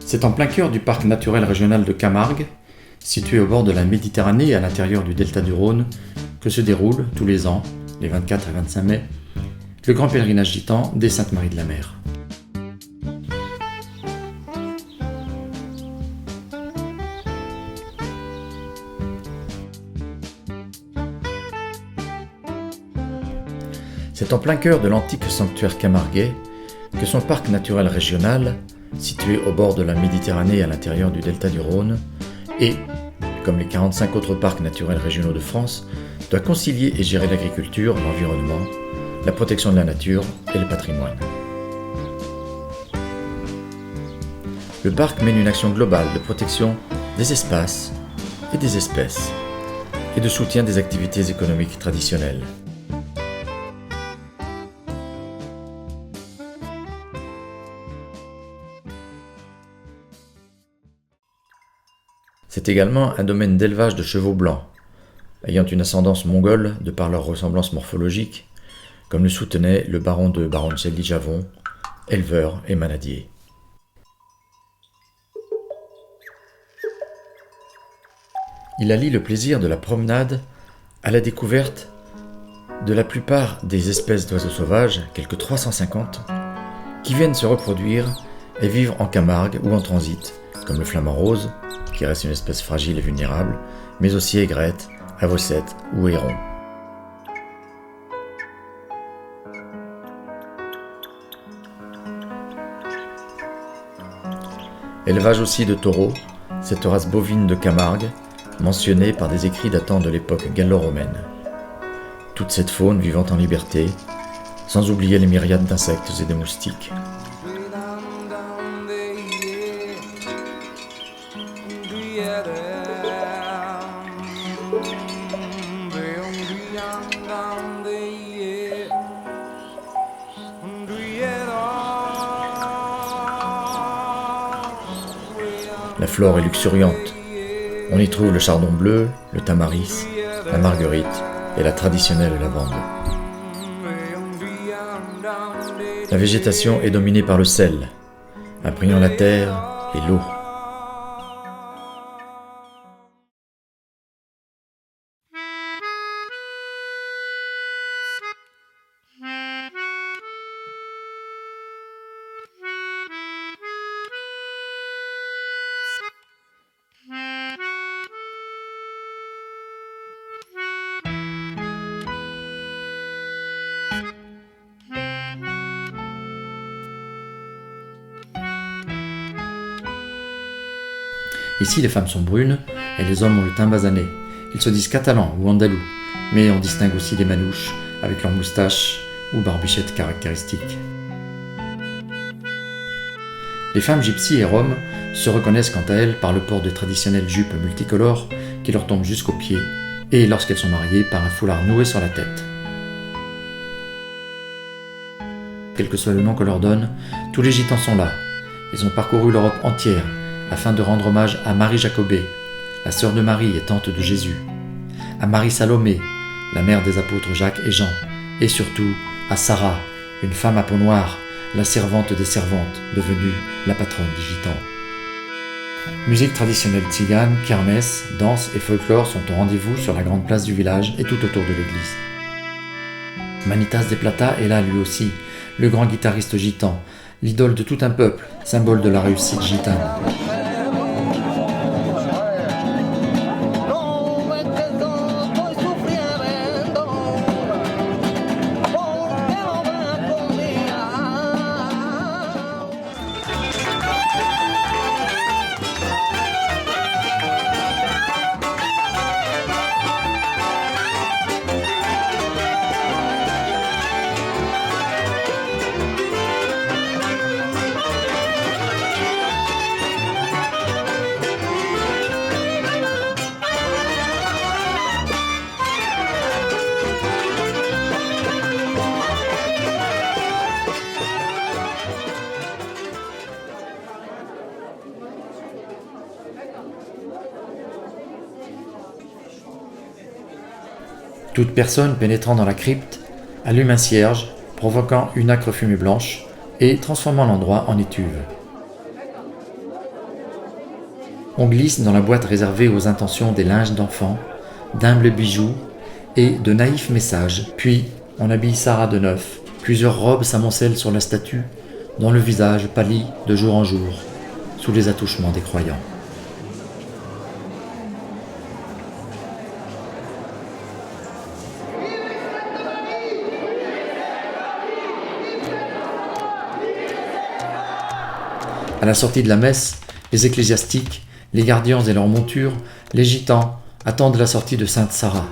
C'est en plein cœur du parc naturel régional de Camargue, situé au bord de la Méditerranée et à l'intérieur du delta du Rhône, que se déroule tous les ans, les 24 et 25 mai, le grand pèlerinage gitan des Saintes-Maries de la Mer. C'est en plein cœur de l'antique sanctuaire camarguais que son parc naturel régional, situé au bord de la Méditerranée et à l'intérieur du delta du Rhône, et, comme les 45 autres parcs naturels régionaux de France, doit concilier et gérer l'agriculture, l'environnement, la protection de la nature et le patrimoine. Le parc mène une action globale de protection des espaces et des espèces, et de soutien des activités économiques traditionnelles. C'est également un domaine d'élevage de chevaux blancs, ayant une ascendance mongole de par leur ressemblance morphologique, comme le soutenait le baron de Baroncelli-Javon, éleveur et manadier. Il allie le plaisir de la promenade à la découverte de la plupart des espèces d'oiseaux sauvages, quelques 350, qui viennent se reproduire et vivre en Camargue ou en transit, comme le flamand rose, qui reste une espèce fragile et vulnérable, mais aussi aigrette, avocette ou héron. Élevage aussi de taureaux, cette race bovine de Camargue, mentionnée par des écrits datant de l'époque gallo-romaine. Toute cette faune vivant en liberté, sans oublier les myriades d'insectes et de moustiques. La flore est luxuriante. On y trouve le chardon bleu, le tamaris, la marguerite et la traditionnelle lavande. La végétation est dominée par le sel, imprégnant la terre et l'eau. Ici, les femmes sont brunes et les hommes ont le teint basané. Ils se disent catalans ou andalous, mais on distingue aussi les manouches avec leurs moustaches ou barbichettes caractéristiques. Les femmes gypsies et roms se reconnaissent quant à elles par le port de traditionnelles jupes multicolores qui leur tombent jusqu'aux pieds et, lorsqu'elles sont mariées, par un foulard noué sur la tête. Quel que soit le nom qu'on leur donne, tous les gitans sont là. Ils ont parcouru l'Europe entière afin de rendre hommage à Marie Jacobée, la sœur de Marie et tante de Jésus, à Marie Salomé, la mère des apôtres Jacques et Jean, et surtout à Sarah, une femme à peau noire, la servante des servantes, devenue la patronne des gitans. Musique traditionnelle tzigane, kermesse, danse et folklore sont au rendez-vous sur la grande place du village et tout autour de l'église. Manitas de Plata est là lui aussi, le grand guitariste gitan, l'idole de tout un peuple, symbole de la réussite gitane. Toute personne pénétrant dans la crypte allume un cierge, provoquant une âcre fumée blanche et transformant l'endroit en étuve. On glisse dans la boîte réservée aux intentions des linges d'enfants, d'humbles bijoux et de naïfs messages. Puis, on habille Sarah de neuf. Plusieurs robes s'amoncellent sur la statue, dont le visage pâlit de jour en jour, sous les attouchements des croyants. À la sortie de la messe, les ecclésiastiques, les gardiens et leurs montures, les gitans attendent la sortie de Sainte Sarah.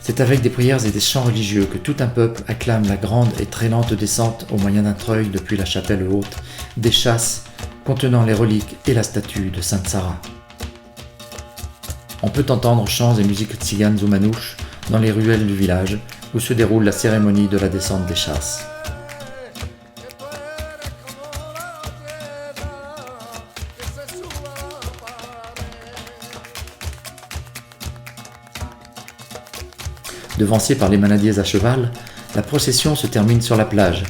C'est avec des prières et des chants religieux que tout un peuple acclame la grande et très lente descente au moyen d'un treuil depuis la chapelle haute, des chasses contenant les reliques et la statue de Sainte Sarah. On peut entendre chants et musiques tziganes ou manouches dans les ruelles du village où se déroule la cérémonie de la descente des chasses. Devancée par les manadiers à cheval, la procession se termine sur la plage.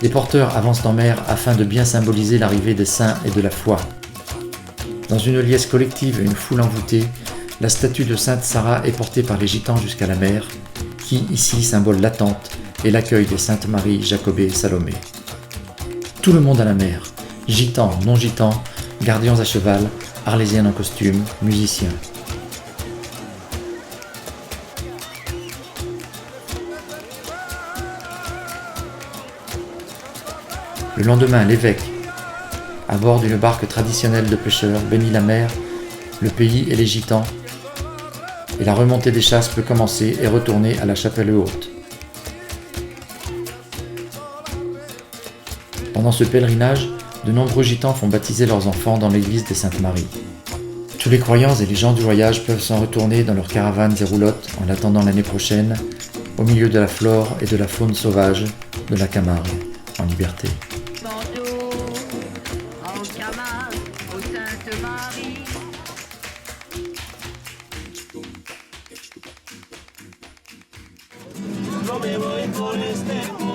Les porteurs avancent en mer afin de bien symboliser l'arrivée des saints et de la foi. Dans une liesse collective et une foule envoûtée, la statue de Sainte Sarah est portée par les gitans jusqu'à la mer, qui ici symbole l'attente et l'accueil des Saintes Marie, Jacobée et Salomé. Tout le monde à la mer, gitans, non-gitans, gardiens à cheval, arlésiens en costume, musiciens. Le lendemain, l'évêque, à bord d'une barque traditionnelle de pêcheurs, bénit la mer, le pays et les gitans, et la remontée des chasses peut commencer et retourner à la chapelle haute. Pendant ce pèlerinage, de nombreux gitans font baptiser leurs enfants dans l'église des Saintes Maries. Tous les croyants et les gens du voyage peuvent s'en retourner dans leurs caravanes et roulottes en attendant l'année prochaine, au milieu de la flore et de la faune sauvage de la Camargue, en liberté. Bonjour, en Camargue, aux Saintes Maries. No me voy por este